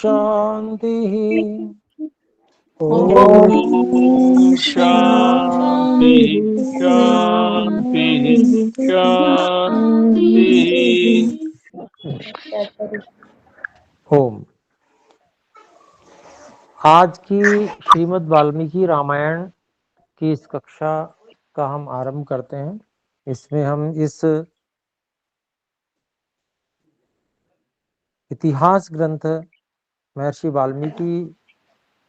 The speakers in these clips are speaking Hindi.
शांति। ओम शांति शांति शांति। ओम। आज की श्रीमद् वाल्मीकि रामायण की इस कक्षा का हम आरंभ करते हैं। इसमें हम इस इतिहास ग्रंथ महर्षि वाल्मीकि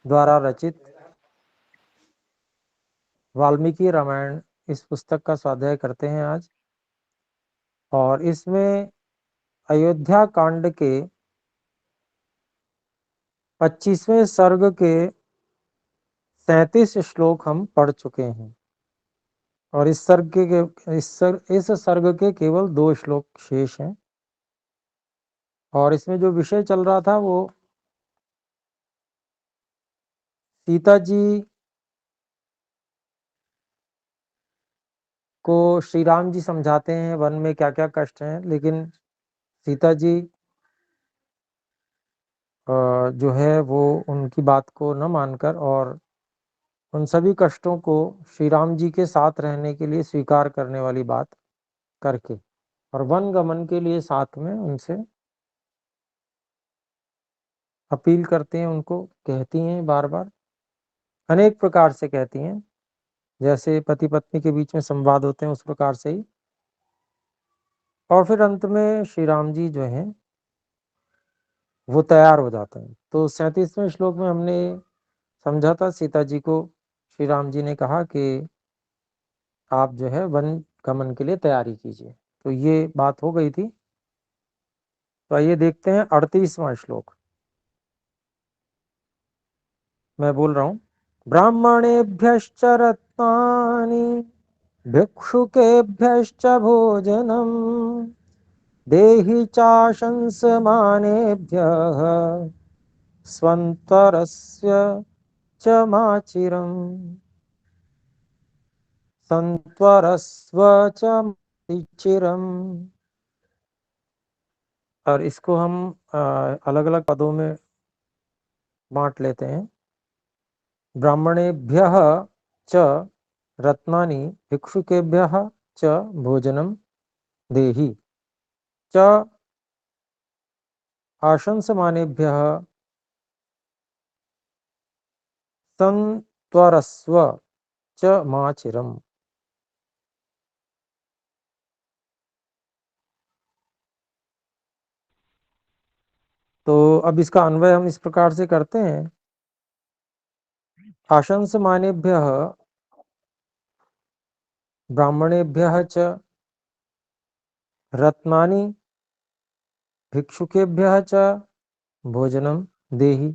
द्वारा रचित वाल्मीकि रामायण इस पुस्तक का स्वाध्याय करते हैं आज। और इसमें अयोध्या कांड के 25वें सर्ग के 37 श्लोक हम पढ़ चुके हैं और इस सर्ग के केवल 2 श्लोक शेष हैं। और इसमें जो विषय चल रहा था वो सीता जी को श्री राम जी समझाते हैं वन में क्या क्या कष्ट हैं, लेकिन सीता जी जो है वो उनकी बात को न मानकर और उन सभी कष्टों को श्री राम जी के साथ रहने के लिए स्वीकार करने वाली बात करके और वन गमन के लिए साथ में उनसे अपील करते हैं, उनको कहती हैं, बार बार अनेक प्रकार से कहती हैं, जैसे पति पत्नी के बीच में संवाद होते हैं उस प्रकार से ही। और फिर अंत में श्री राम जी जो हैं वो तैयार हो जाते हैं। तो 37वें श्लोक में हमने समझा था, सीता जी को श्री राम जी ने कहा कि आप जो है वन गमन के लिए तैयारी कीजिए। तो ये बात हो गई थी। तो आइए देखते हैं 38वां श्लोक। मैं बोल रहा हूं। ब्राह्मणेभ्यश्च रत्नानि भिक्षुकेभ्यश्च भोजनम् देहि चाशंसमानेभ्यः स्वन्तरस्य च माचिरम् संत्वरस्व च माचिरम्। और इसको हम अलग अलग पदों में बांट लेते हैं। ब्राह्मणेभ्यः च रत्नानि भिक्षुकेभ्यः च भोजनं देहि च आशंसमानेभ्यः संत्वरस्व च माचिरम्। तो अब इसका अन्वय हम इस प्रकार से करते हैं। आशंसमानेभ्यः ब्राह्मणेभ्यः च रत्नानि भिक्षुकेभ्यः च भोजनं देहि।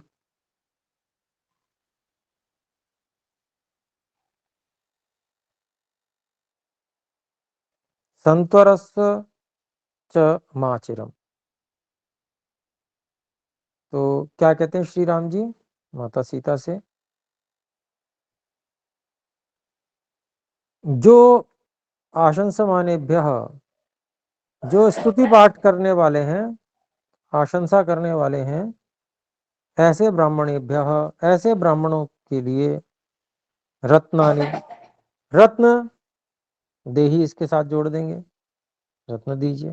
संत्वरस्व च माचिरम्। तो क्या कहते हैं श्री राम जी माता सीता से? जो आशंसमानेभ्यः, जो स्तुति पाठ करने वाले हैं, आशंसा करने वाले हैं, ऐसे ब्राह्मणेभ्यः, ऐसे ब्राह्मणों के लिए रत्नानि, रत्न देहि इसके साथ जोड़ देंगे, रत्न दीजिए।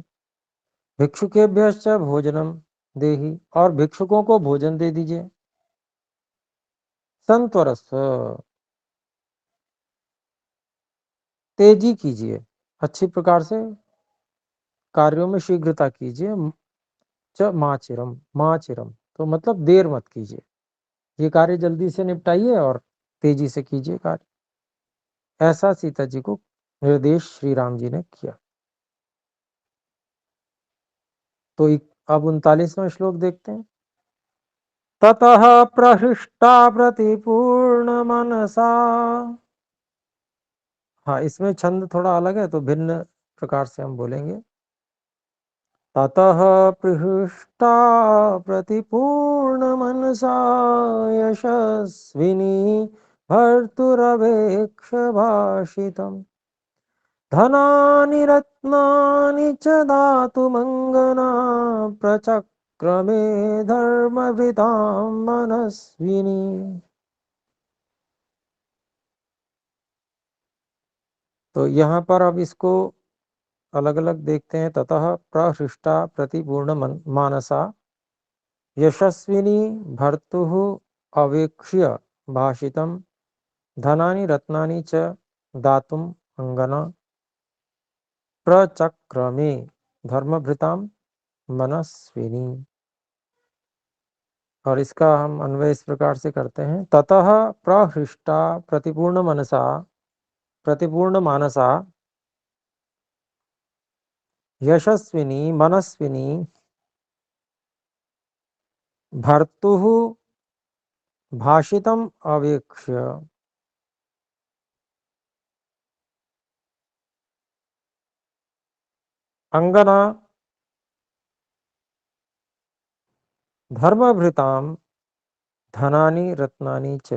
भिक्षुकेभ्यश्च भोजनम देहि, और भिक्षुकों को भोजन दे दीजिए। संत्वरस्व, तेजी कीजिए, अच्छी प्रकार से कार्यों में शीघ्रता कीजिए। च माचिरम, माचिरम तो मतलब देर मत कीजिए, ये कार्य जल्दी से निपटाइए और तेजी से कीजिए कार्य। ऐसा सीता जी को निर्देश श्री राम जी ने किया। तो अब 39वां श्लोक देखते हैं। ततः प्रहृष्टा प्रतिपूर्ण मनसा। हाँ, इसमें छंद थोड़ा अलग है तो भिन्न प्रकार से हम बोलेंगे। ततः प्रहृष्टा प्रतिपूर्ण मनसा यशस्विनी भर्तुरवेक्ष भाषितम् धनानि रत्नानि च दातुमङ्गना प्रचक्रम क्रमे धर्मभृतां मनस्विनी। तो यहाँ पर अब इसको अलग अलग देखते हैं। ततः प्रहृष्टा प्रतिपूर्ण मानसा यशस्विनी भर्तुः अवेक्ष्य भाषितं धनानि रत्नानि च दातुम् अंगना प्रचक्रमे धर्मभृतां मनस्विनी। और इसका हम अन्वय इस प्रकार से करते हैं। ततः प्रहृष्टा प्रतिपूर्ण मानसा यशस्विनी मनस्विनी भर्तुः भाषितम् अवेक्ष्य अंगना धर्मभृतां धनानि रत्नानि च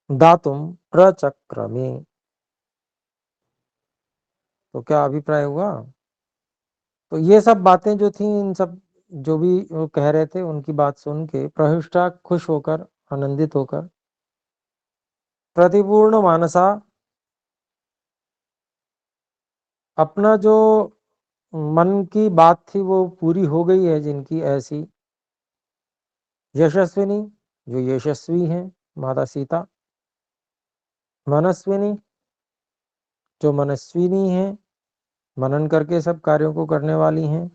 दातुम प्रचक्रमे। तो क्या अभिप्राय हुआ? तो ये सब बातें जो थी, इन सब जो भी वो कह रहे थे उनकी बात सुन के प्रहृष्टा खुश होकर, आनंदित होकर, प्रतिपूर्ण मानसा अपना जो मन की बात थी वो पूरी हो गई है जिनकी ऐसी, यशस्विनी जो यशस्वी हैं माता सीता, मनस्विनी जो मनस्विनी हैं, मनन करके सब कार्यों को करने वाली हैं,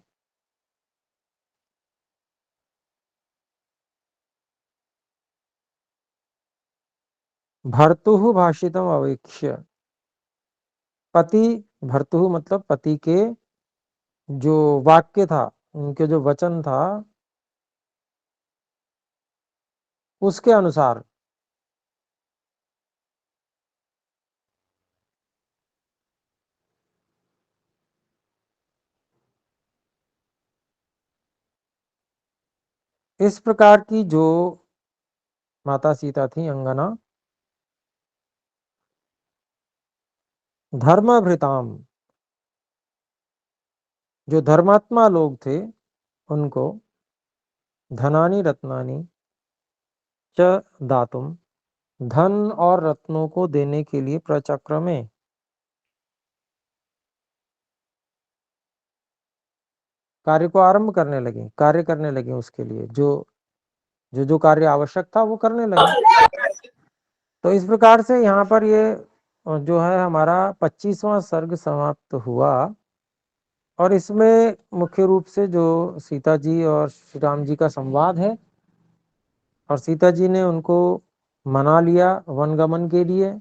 भर्तुः भाषितम अवेक्ष्य पति, भर्तुः मतलब पति के जो वाक्य था, उनके जो वचन था उसके अनुसार इस प्रकार की जो माता सीता थी अंगना, धर्मभृताम जो धर्मात्मा लोग थे उनको, धनानि रत्नानि च दातुम धन और रत्नों को देने के लिए प्रचक्र में कार्य को आरंभ करने लगे, कार्य करने लगे, उसके लिए जो जो जो कार्य आवश्यक था वो करने लगे। तो इस प्रकार से यहाँ पर ये जो है हमारा 25वां सर्ग समाप्त हुआ। और इसमें मुख्य रूप से जो सीता जी और श्री राम जी का संवाद है, और सीता जी ने उनको मना लिया वनगमन के लिए,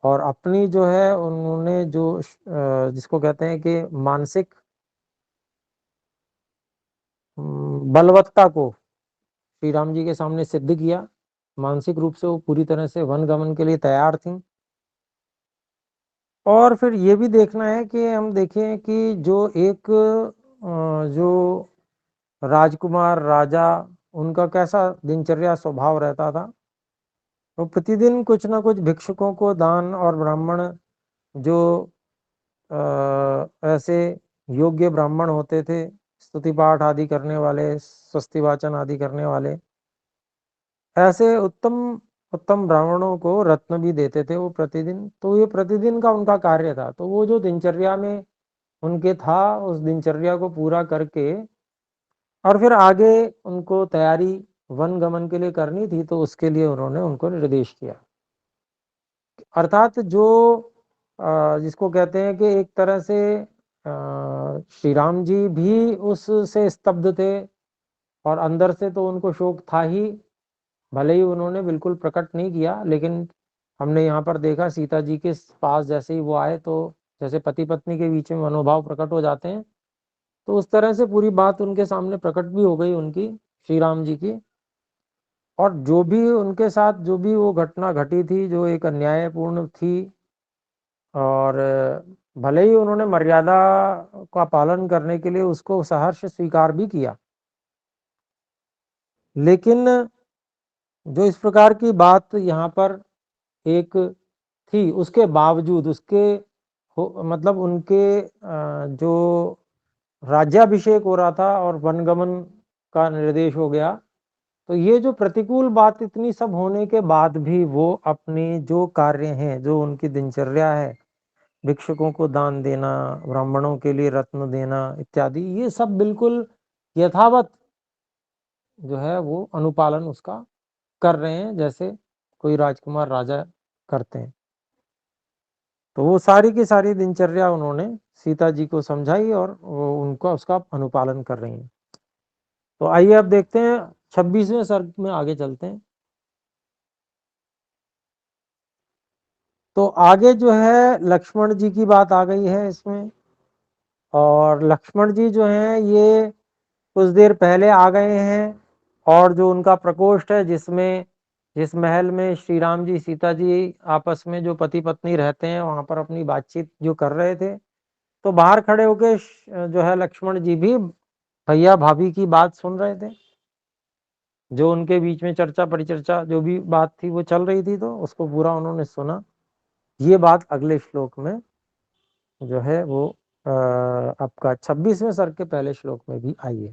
और अपनी जो है उन्होंने जो जिसको कहते हैं कि मानसिक बलवत्ता को श्री राम जी के सामने सिद्ध किया। मानसिक रूप से वो पूरी तरह से वनगमन के लिए तैयार थी। और फिर ये भी देखना है कि हम देखें कि जो एक जो राजकुमार राजा, उनका कैसा दिनचर्या स्वभाव रहता था। तो प्रतिदिन कुछ ना कुछ भिक्षुकों को दान, और ब्राह्मण जो ऐसे योग्य ब्राह्मण होते थे, स्तुति पाठ आदि करने वाले, स्वस्ति वाचन आदि करने वाले, ऐसे उत्तम उत्तम ब्राह्मणों को रत्न भी देते थे वो प्रतिदिन। तो ये प्रतिदिन का उनका कार्य था। तो वो जो दिनचर्या में उनके था, उस दिनचर्या को पूरा करके और फिर आगे उनको तैयारी वन गमन के लिए करनी थी, तो उसके लिए उन्होंने उनको निर्देश किया। अर्थात जो जिसको कहते हैं कि एक तरह से श्री राम जी भी उससे स्तब्ध थे, और अंदर से तो उनको शोक था ही, भले ही उन्होंने बिल्कुल प्रकट नहीं किया। लेकिन हमने यहाँ पर देखा सीता जी के पास जैसे ही वो आए, तो जैसे पति पत्नी के बीच में मनोभाव प्रकट हो जाते हैं, तो उस तरह से पूरी बात उनके सामने प्रकट भी हो गई उनकी, श्री राम जी की। और जो भी उनके साथ जो भी वो घटना घटी थी, जो एक अन्यायपूर्ण थी, और भले ही उन्होंने मर्यादा का पालन करने के लिए उसको सहर्ष स्वीकार भी किया, लेकिन जो इस प्रकार की बात यहाँ पर एक थी, उसके बावजूद, उसके मतलब उनके जो राज्याभिषेक हो रहा था और वनगमन का निर्देश हो गया, तो ये जो प्रतिकूल बात इतनी सब होने के बाद भी वो अपने जो कार्य हैं, जो उनकी दिनचर्या है, भिक्षुकों को दान देना, ब्राह्मणों के लिए रत्न देना इत्यादि, ये सब बिल्कुल यथावत जो है वो अनुपालन उसका कर रहे हैं, जैसे कोई राजकुमार राजा करते हैं। तो वो सारी की सारी दिनचर्या उन्होंने सीता जी को समझाई और वो उनका उसका अनुपालन कर रही हैं। तो आइए अब देखते हैं 26वें सर्ग में आगे चलते हैं। तो आगे जो है लक्ष्मण जी की बात आ गई है इसमें, और लक्ष्मण जी जो हैं ये कुछ देर पहले आ गए हैं, और जो उनका प्रकोष्ठ है जिस महल में श्री राम जी सीता जी आपस में जो पति पत्नी रहते हैं, वहां पर अपनी बातचीत जो कर रहे थे, तो बाहर खड़े होके जो है लक्ष्मण जी भी भैया भाभी की बात सुन रहे थे। जो उनके बीच में चर्चा परिचर्चा जो भी बात थी वो चल रही थी, तो उसको पूरा उन्होंने सुना। ये बात अगले श्लोक में जो है वो आपका 26वें सर्ग के पहले श्लोक में भी आई है।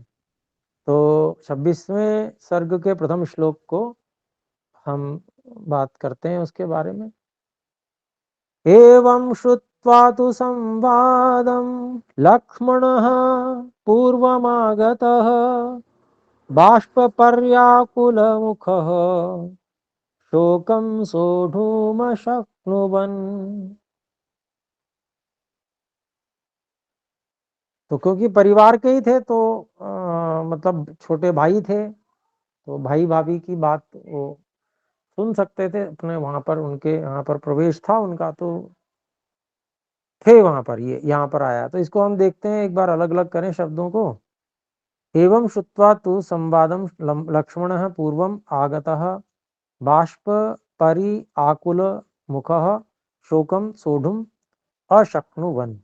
तो 26वें सर्ग के प्रथम श्लोक को हम बात करते हैं उसके बारे में। एवं श्रुत्वा तु संवादं लक्ष्मणः पूर्वमागतः बाष्पपर्याकुलमुखः शोकं सोढुमशक्नुवन्। तो क्योंकि परिवार के ही थे, तो मतलब छोटे भाई थे, तो भाई भाभी की बात वो सुन सकते थे अपने, वहां पर उनके यहाँ पर प्रवेश था उनका, तो थे वहां पर, ये यहाँ पर आया। तो इसको हम देखते हैं, एक बार अलग अलग करें शब्दों को। एवं श्रुत्वा तु संवादं लक्ष्मणः पूर्वम आगतः बाष्प परि आकुल मुखः शोकम सोढ़ुम अशक्नुवन्।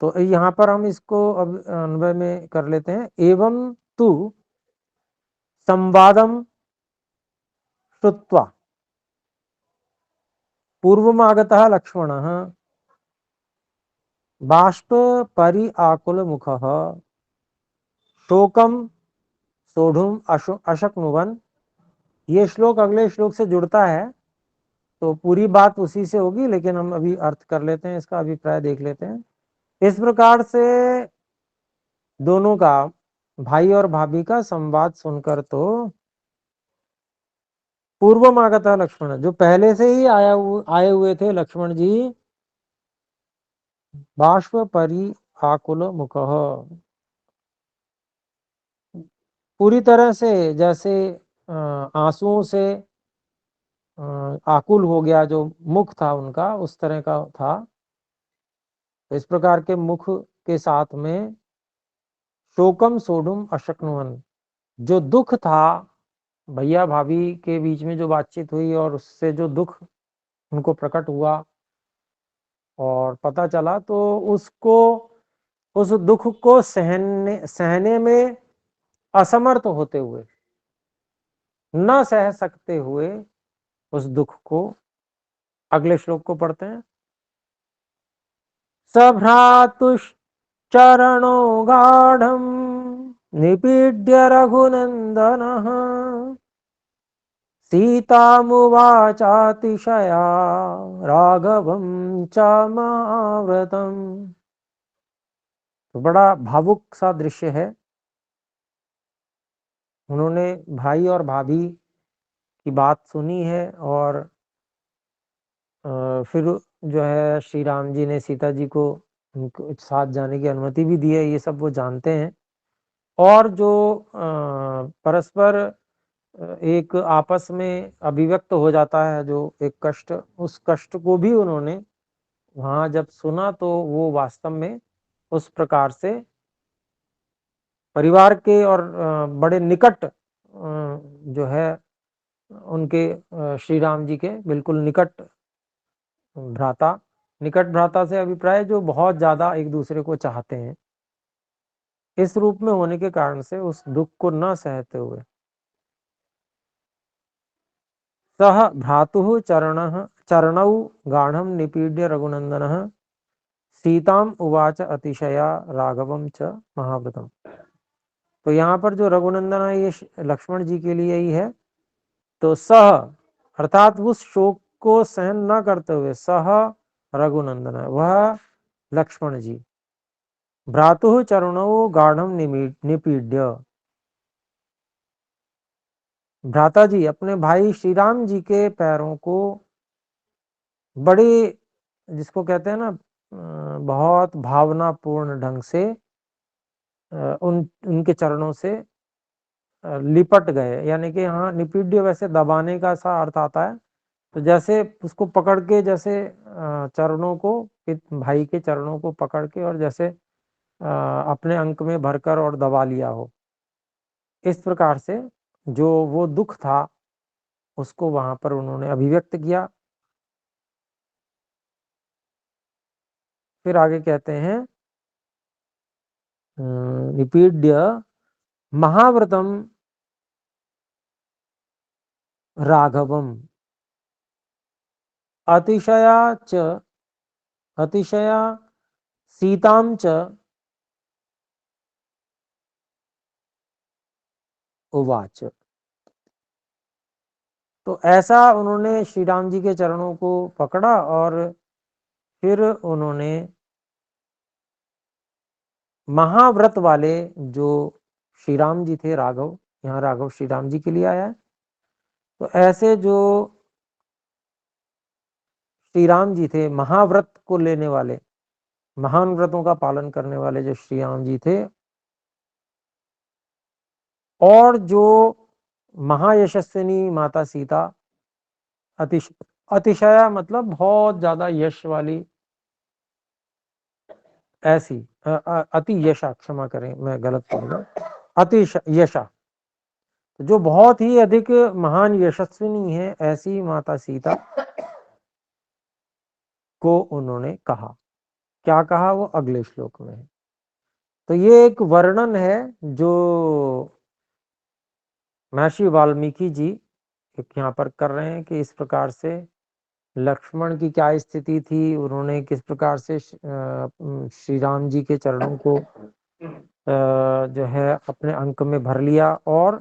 तो यहाँ पर हम इसको अब अन्वय में कर लेते हैं। एवं तु संवादम श्रुत्वा पूर्वमागतः लक्ष्मणः बाष्प परि आकुल मुखः शोकम सोढ़ुम अशक्नुवन्। ये श्लोक अगले श्लोक से जुड़ता है, तो पूरी बात उसी से होगी, लेकिन हम अभी अर्थ कर लेते हैं, इसका अभिप्राय देख लेते हैं। इस प्रकार से दोनों का, भाई और भाभी का संवाद सुनकर तो पूर्वमागत लक्ष्मण, जो पहले से ही आए हुए थे लक्ष्मण जी, बाष्प परि आकुल मुखः, पूरी तरह से जैसे आंसुओं से आकुल हो गया जो मुख था उनका, उस तरह का था। तो इस प्रकार के मुख के साथ में शोकम सोढ़ुम अशक्नुवन, जो दुख था भैया भाभी के बीच में जो बातचीत हुई और उससे जो दुख उनको प्रकट हुआ और पता चला, तो उसको, उस दुख को सहने सहने में असमर्थ होते हुए, न सह सकते हुए उस दुख को, अगले श्लोक को पढ़ते हैं। सभ्रातुश्चरणो गाढ़ं निपीड्य रघुनंदनः सीतामुवाचातिशया राघवं च महाव्रतम्। तो बड़ा भावुक सा दृश्य है। उन्होंने भाई और भाभी की बात सुनी है, और फिर जो है श्री राम जी ने सीता जी को उनको साथ जाने की अनुमति भी दी है, ये सब वो जानते हैं। और जो परस्पर एक आपस में अभिव्यक्त हो जाता है जो एक कष्ट, उस कष्ट को भी उन्होंने वहां जब सुना, तो वो वास्तव में उस प्रकार से परिवार के और बड़े निकट जो है उनके श्री राम जी के बिल्कुल निकट भ्राता, निकट भ्राता से अभिप्राय जो बहुत ज्यादा एक दूसरे को चाहते हैं, इस रूप में होने के कारण से उस दुख को न सहते हुए सह भ्रातुः चरणौ गाढ़ं निपीड्य रघुनंदनः सीताम उवाच अतिशया राघवम च महाव्रतम। तो यहाँ पर जो रघुनंदन है ये लक्ष्मण जी के लिए ही है। तो सह अर्थात उस शोक को सहन न करते हुए सह रघुनंदन है, वह लक्ष्मण जी भ्रातुः चरणौ गाढ़म निपीड्य। भ्राता जी अपने भाई श्री राम जी के पैरों को बड़ी, जिसको कहते हैं ना, बहुत भावनापूर्ण ढंग से उनके चरणों से लिपट गए। यानी कि यहाँ निपीड्य वैसे दबाने का सा अर्थ आता है। तो जैसे उसको पकड़ के, जैसे चरणों को, भाई के चरणों को पकड़ के और जैसे अपने अंक में भरकर और दबा लिया हो, इस प्रकार से जो वो दुख था उसको वहां पर उन्होंने अभिव्यक्त किया। फिर आगे कहते हैं निपीड्य महाव्रतम राघवम अतिशया च अतिशया सीताम च उवाच। तो ऐसा उन्होंने श्री राम जी के चरणों को पकड़ा और फिर उन्होंने महाव्रत वाले जो श्री राम जी थे, राघव, यहाँ राघव श्री राम जी के लिए आया है। तो ऐसे जो श्री राम जी थे, महाव्रत को लेने वाले, महान व्रतों का पालन करने वाले जो श्री राम जी थे, और जो महायशस्विनी माता सीता, अतिशया मतलब बहुत ज्यादा यश वाली, ऐसी अति यशा, क्षमा करें मैं गलत पढ़ूंगा, अति यशा, जो बहुत ही अधिक महान यशस्विनी है, ऐसी माता सीता को उन्होंने कहा। क्या कहा वो अगले श्लोक में है। तो ये एक वर्णन है जो महर्षि वाल्मीकि जी यहाँ पर कर रहे हैं कि इस प्रकार से लक्ष्मण की क्या स्थिति थी, उन्होंने किस प्रकार से श्री राम जी के चरणों को जो है अपने अंक में भर लिया, और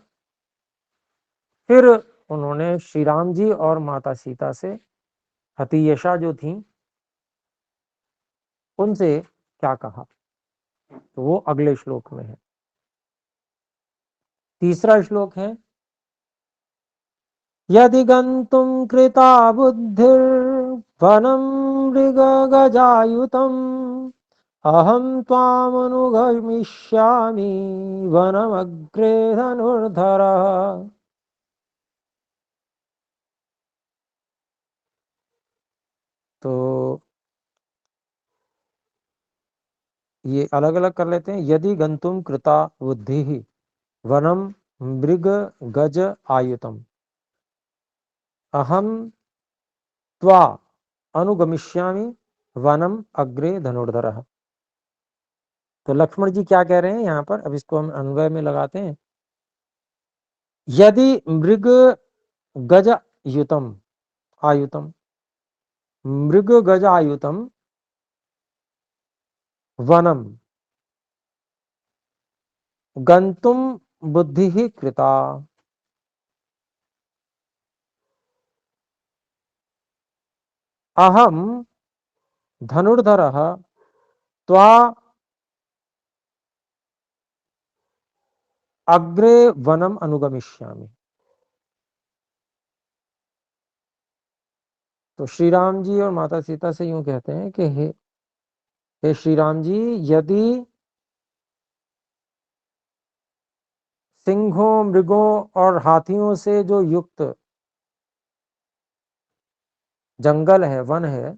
फिर उन्होंने श्री राम जी और माता सीता से, अतियशा जो थी, उनसे क्या कहा। तो वो अगले श्लोक में है। तीसरा श्लोक है यदि गंतुम कृता बुद्धिर्वनं मृगगजायुतम् अहं त्वामनुगमिष्यामि वनमग्रे धनुर्धरः। तो ये अलग अलग कर लेते हैं। यदि गंतुम कृता बुद्धि वनम मृग गज आयुतम अहम त्वा अनुगमिष्यामि वनम अग्रे धनुर्धरः। तो लक्ष्मण जी क्या कह रहे हैं यहाँ पर, अब इसको हम अन्वय में लगाते हैं। यदि मृग गज युतम आयुतम, मृग गज आयुतम वनम गंतुम बुद्धि ही कृता अहम धनुर्धरः त्वा अग्रे वनम अनुगमिष्यामि। तो श्री राम जी और माता सीता से यूं कहते हैं कि हे श्री राम जी, यदि सिंहों, मृगों और हाथियों से जो युक्त जंगल है, वन है,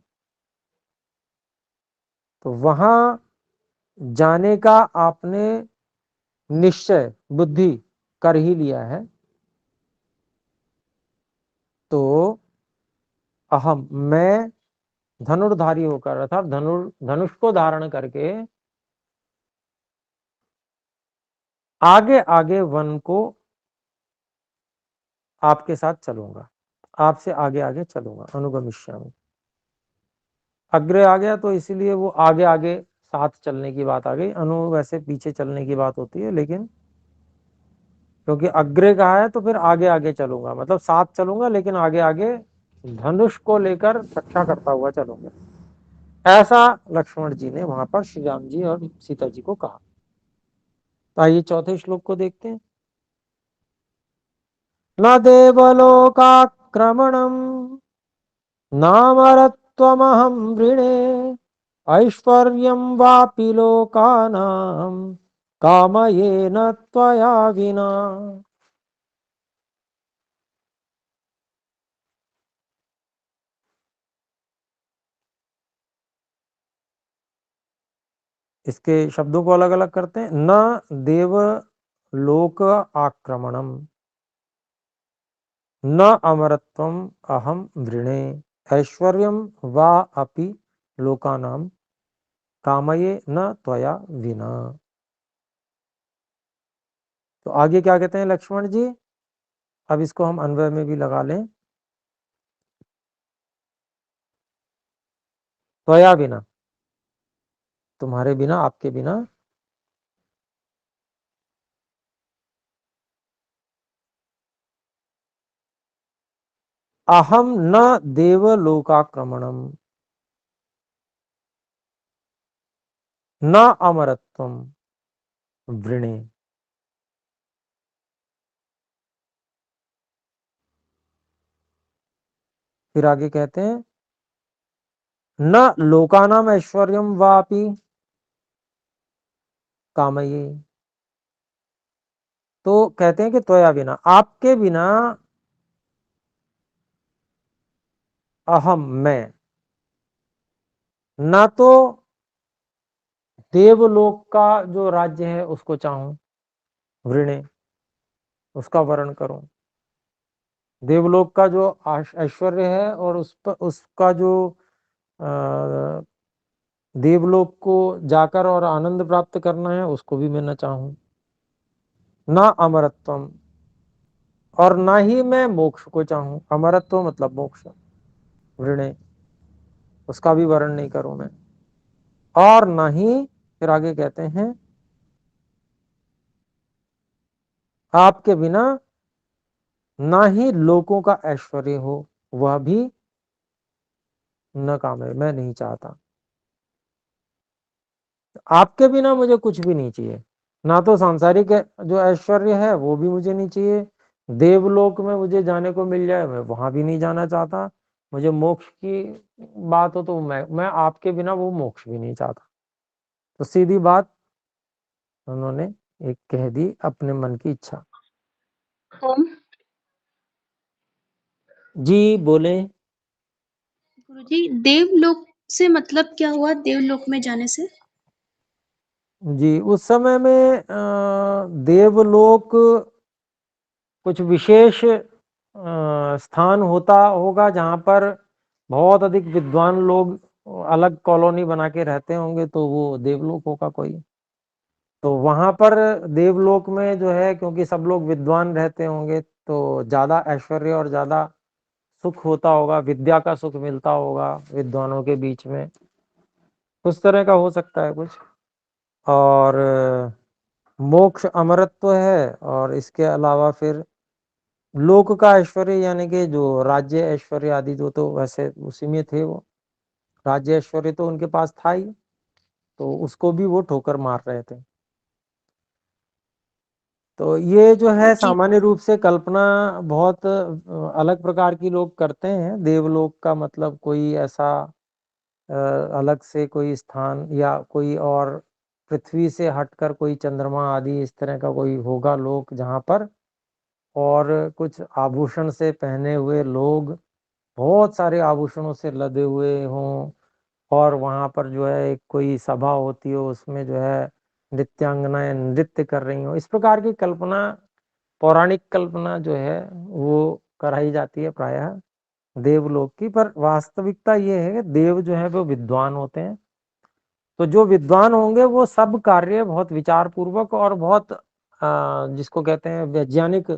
तो वहां जाने का आपने निश्चय, बुद्धि कर ही लिया है, तो अहम मैं धनुर्धारी होकर, अर्थात धनुष को धारण करके आगे आगे वन को आपके साथ चलूंगा, आपसे आगे आगे चलूंगा, अनुगमिष्यामि। अग्रे आ गया तो इसीलिए वो आगे आगे साथ चलने की बात आ गई। अनु वैसे पीछे चलने की बात होती है, लेकिन क्योंकि अग्रे कहा है तो फिर आगे आगे चलूंगा, मतलब साथ चलूंगा लेकिन आगे आगे धनुष को लेकर रक्षा करता हुआ चलूंगा, ऐसा लक्ष्मण जी ने वहां पर श्री राम जी और सीता जी को कहा। तो आइए चौथे श्लोक को देखते हैं। न देवलोकाक्रमणम नामरत्वमहं वृणे ऐश्वर्यं वापि लोकानां कामयेन त्वया विना। इसके शब्दों को अलग अलग करते हैं। न देव लोक आक्रमणम न अमरत्वम अहम वृणे ऐश्वर्यम वा अपि लोकानां कामये न त्वया विना। तो आगे क्या कहते हैं लक्ष्मण जी, अब इसको हम अन्वय में भी लगा लें। त्वया बिना, तुम्हारे बिना, आपके बिना। अहम न देवलोकाक्रमणम न अमरत्वम वृणे। फिर आगे कहते हैं न लोकानाम ऐश्वर्यम वापि कामये। तो कहते हैं कि त्वया बिना, आपके बिना, अहम मैं, ना तो देवलोक का जो राज्य है उसको चाहूं, वृणे, उसका वर्ण करूं, देवलोक का जो ऐश्वर्य है और उस पर उसका जो देवलोक को जाकर और आनंद प्राप्त करना है उसको भी मैं न चाहूं। ना अमरत्वम, और ना ही मैं मोक्ष को चाहूं, अमरत्व मतलब मोक्ष, वृणे, उसका भी वर्ण नहीं करूं मैं। और ना ही, फिर आगे कहते हैं आपके बिना ना ही लोगों का ऐश्वर्य हो, वह भी न काम है, मैं नहीं चाहता। आपके बिना मुझे कुछ भी नहीं चाहिए, ना तो सांसारिक जो ऐश्वर्य है वो भी मुझे नहीं चाहिए, देवलोक में मुझे जाने को मिल जाए मैं वहां भी नहीं जाना चाहता, मुझे मोक्ष की बात हो तो मैं आपके बिना वो मोक्ष भी नहीं चाहता। तो सीधी बात उन्होंने एक कह दी, अपने मन की इच्छा। ओम। जी बोले। गुरुजी, देवलोक से मतलब क्या हुआ, देवलोक में जाने से? जी उस समय में देवलोक कुछ विशेष स्थान होता होगा जहां पर बहुत अधिक विद्वान लोग अलग कॉलोनी बना के रहते होंगे, तो वो देवलोक होगा कोई। तो वहां पर देवलोक में जो है, क्योंकि सब लोग विद्वान रहते होंगे तो ज्यादा ऐश्वर्य और ज्यादा सुख होता होगा, विद्या का सुख मिलता होगा विद्वानों के बीच में, उस तरह का हो सकता है कुछ। और मोक्ष अमरत्व है, और इसके अलावा फिर लोक का ऐश्वर्य, यानी कि जो राज्य ऐश्वर्य आदि जो तो वैसे उसी में थे, वो राज्य ऐश्वर्य तो उनके पास था ही, तो उसको भी वो ठोकर मार रहे थे। तो ये जो है जी। सामान्य रूप से कल्पना बहुत अलग प्रकार की लोग करते हैं। देवलोक का मतलब कोई ऐसा अलग से कोई स्थान, या कोई और पृथ्वी से हटकर कोई चंद्रमा आदि इस तरह का कोई होगा लोक, जहां पर और कुछ आभूषण से पहने हुए लोग, बहुत सारे आभूषणों से लदे हुए हों, और वहां पर जो है एक कोई सभा होती हो, उसमें जो है नृत्यांगनाएं नृत्य कर रही हो, इस प्रकार की कल्पना, पौराणिक कल्पना जो है वो कराई जाती है प्रायः देवलोक की। पर वास्तविकता ये है कि देव जो है वो विद्वान होते हैं, तो जो विद्वान होंगे वो सब कार्य बहुत विचार पूर्वक और बहुत जिसको कहते हैं वैज्ञानिक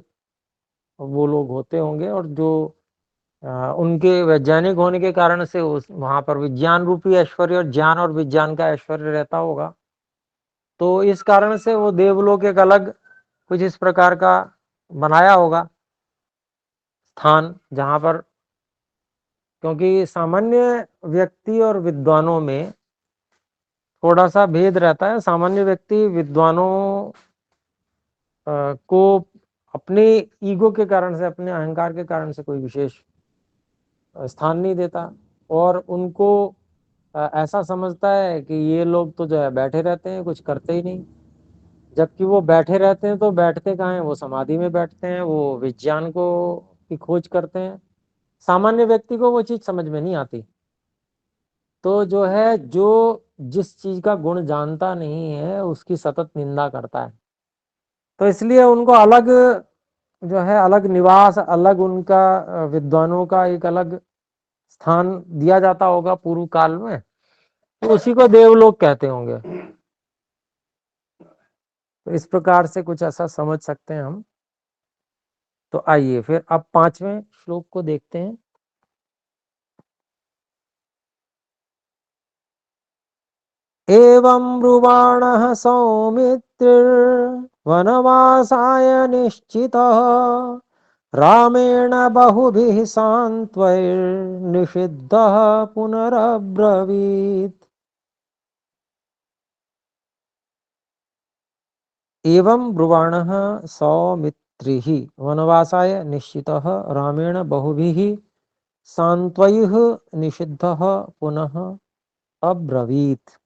वो लोग होते होंगे, और जो उनके वैज्ञानिक होने के कारण से उस वहां पर विज्ञान रूपी ऐश्वर्य और ज्ञान और विज्ञान का ऐश्वर्य रहता होगा, तो इस कारण से वो देवलोक एक अलग कुछ इस प्रकार का बनाया होगा स्थान, जहां पर, क्योंकि सामान्य व्यक्ति और विद्वानों में थोड़ा सा भेद रहता है। सामान्य व्यक्ति विद्वानों को अपने ईगो के कारण से, अपने अहंकार के कारण से कोई विशेष स्थान नहीं देता, और उनको ऐसा समझता है कि ये लोग तो जो है बैठे रहते हैं, कुछ करते ही नहीं। जबकि वो बैठे रहते हैं तो बैठते कहाँ हैं, वो समाधि में बैठते हैं, वो विज्ञान को की खोज करते हैं। सामान्य व्यक्ति को वो चीज समझ में नहीं आती। तो जो है, जो जिस चीज का गुण जानता नहीं है उसकी सतत निंदा करता है। तो इसलिए उनको अलग जो है, अलग निवास, अलग उनका विद्वानों का एक अलग स्थान दिया जाता होगा पूर्व काल में, तो उसी को देवलोक कहते होंगे। तो इस प्रकार से कुछ ऐसा समझ सकते हैं हम। तो आइए फिर अब 5वें श्लोक को देखते हैं। एवं ब्रुवाणः सौमित्रिर्वनवासाय निश्चितः रामेण बहुभिः सान्त्वैर्निषिद्धः पुनरब्रवीत्। एवं ब्रुवाणः सौमित्रिः वनवासाय निश्चितः रामेण बहुभिः सान्त्वैः निषिद्धः पुनः अब्रवीत्।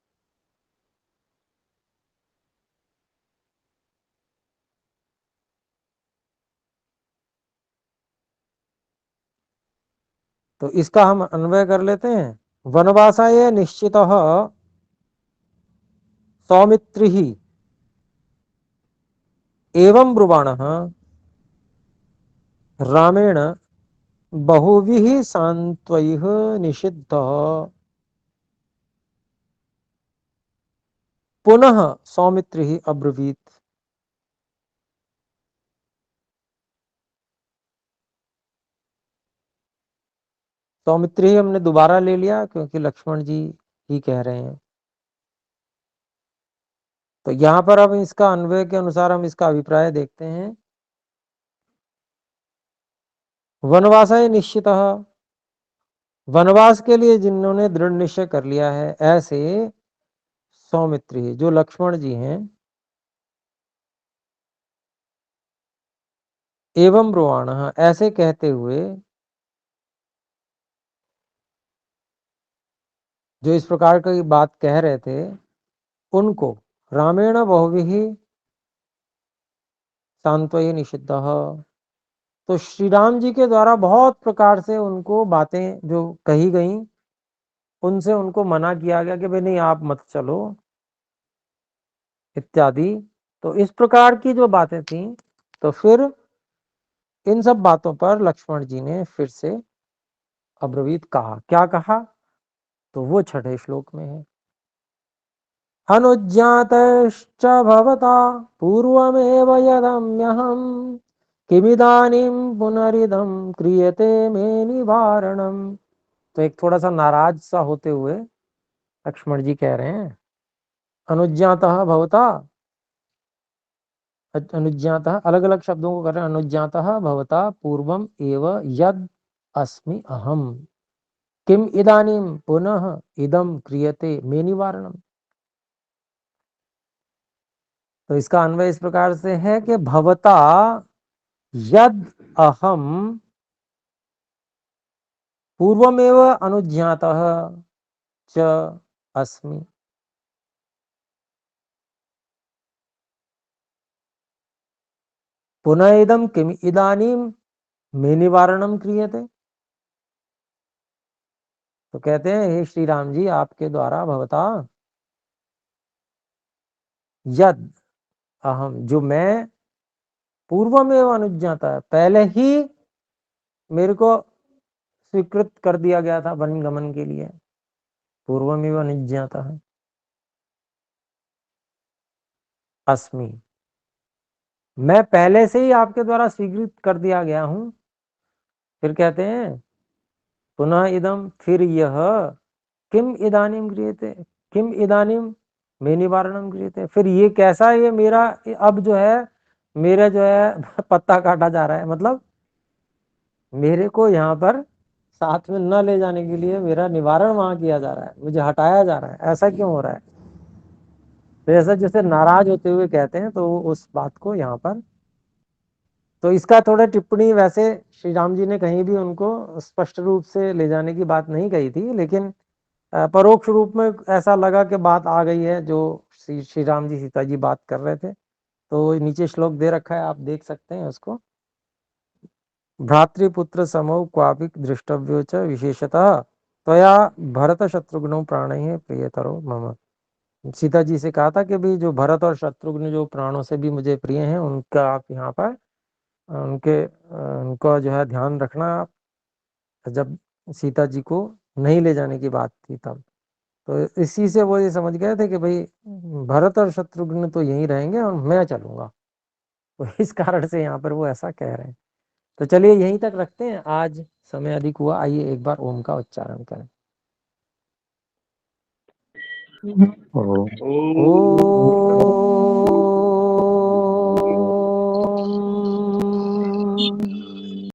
तो इसका हम अन्वय कर लेते हैं। वनवासाय निश्चितः सौमित्रिः एवं ब्रुवाणः रामेण बहुभिः सान्त्वैः निषिद्धः पुनः सौमित्रिः अब्रवीत्। सौमित्रिः हमने दोबारा ले लिया क्योंकि लक्ष्मण जी ही कह रहे हैं। तो यहां पर अब इसका अन्वय के अनुसार हम इसका अभिप्राय देखते हैं। वनवासाय निश्चितः, वनवास के लिए जिन्होंने दृढ़ निश्चय कर लिया है, ऐसे सौमित्री जो लक्ष्मण जी हैं, एवं ब्रुवाण ऐसे कहते हुए, जो इस प्रकार की बात कह रहे थे, उनको रामेण बहुभिः सान्त्वयि निषिद्धः, तो श्री राम जी के द्वारा बहुत प्रकार से उनको बातें जो कही गई, उनसे उनको मना किया गया कि भाई नहीं, आप मत चलो इत्यादि। तो इस प्रकार की जो बातें थी, तो फिर इन सब बातों पर लक्ष्मण जी ने फिर से अब्रवीत कहा। क्या कहा, तो वो 6ठे श्लोक में है। अनुज्ञातश्च भवता पूर्वमेव यदम्यहम् किमिदानीं पुनरिदं क्रियते मे निवारणम। तो एक थोड़ा सा नाराज सा होते हुए लक्ष्मण जी कह रहे हैं, अनुज्ञातः भवता, अनुज्ञातः अलग अलग शब्दों को कर रहे हैं। अनुज्ञातः भवता पूर्वम एव यद अस्मि अहम किम इदानीं पुनः इदम क्रियते मे निवारणम। तो इसका अन्वय इस प्रकार से है कि भवता यद अहम पूर्वमेव अनुज्ञातः च अस्मि, पुनः इदम किम इदानीं मे निवारणम क्रियते। तो कहते हैं, हे श्री राम जी, आपके द्वारा भवता यद अहम, जो मैं, पूर्वमेव अनुज्ञाता है, पहले ही मेरे को स्वीकृत कर दिया गया था वन गमन के लिए, पूर्वमेव अनुज्ञाता है अस्मि, मैं पहले से ही आपके द्वारा स्वीकृत कर दिया गया हूं। फिर कहते हैं पुनः इदम, फिर यह, किम इदानीम गृह्यते, किम इदानीम मे निवारणम गृह्यते, फिर ये कैसा, ये मेरा अब जो है, मेरा जो है पत्ता काटा जा रहा है, मतलब मेरे को यहाँ पर साथ में न ले जाने के लिए मेरा निवारण वहां किया जा रहा है, मुझे हटाया जा रहा है, ऐसा क्यों हो रहा है। तो ऐसा जैसे नाराज होते हुए कहते हैं, तो उस बात को यहाँ पर, तो इसका थोड़ा टिप्पणी, वैसे श्री राम जी ने कहीं भी उनको स्पष्ट रूप से ले जाने की बात नहीं कही थी, लेकिन परोक्ष रूप में ऐसा लगा कि बात आ गई है, जो श्री राम जी सीता जी बात कर रहे थे। तो नीचे श्लोक दे रखा है, आप देख सकते हैं उसको। भ्रातृपुत्र समौ क्वापि दृष्टव्यो च विशेषतः त्वया भरत शत्रुघ्नौ प्राणैः प्रियतरो मम। सीता जी से कहा था कि भाई जो भरत और शत्रुघ्न जो प्राणों से भी मुझे प्रिय हैं, उनका आप यहाँ पर उनका जो है ध्यान रखना, जब सीता जी को नहीं ले जाने की बात थी तब। तो इसी से वो ये समझ गए थे कि भाई भरत और शत्रुघ्न तो यहीं रहेंगे और मैं चलूंगा, तो इस कारण से यहाँ पर वो ऐसा कह रहे हैं। तो चलिए यहीं तक रखते हैं, आज समय अधिक हुआ, आइए एक बार ओम का उच्चारण करें। ओ ओ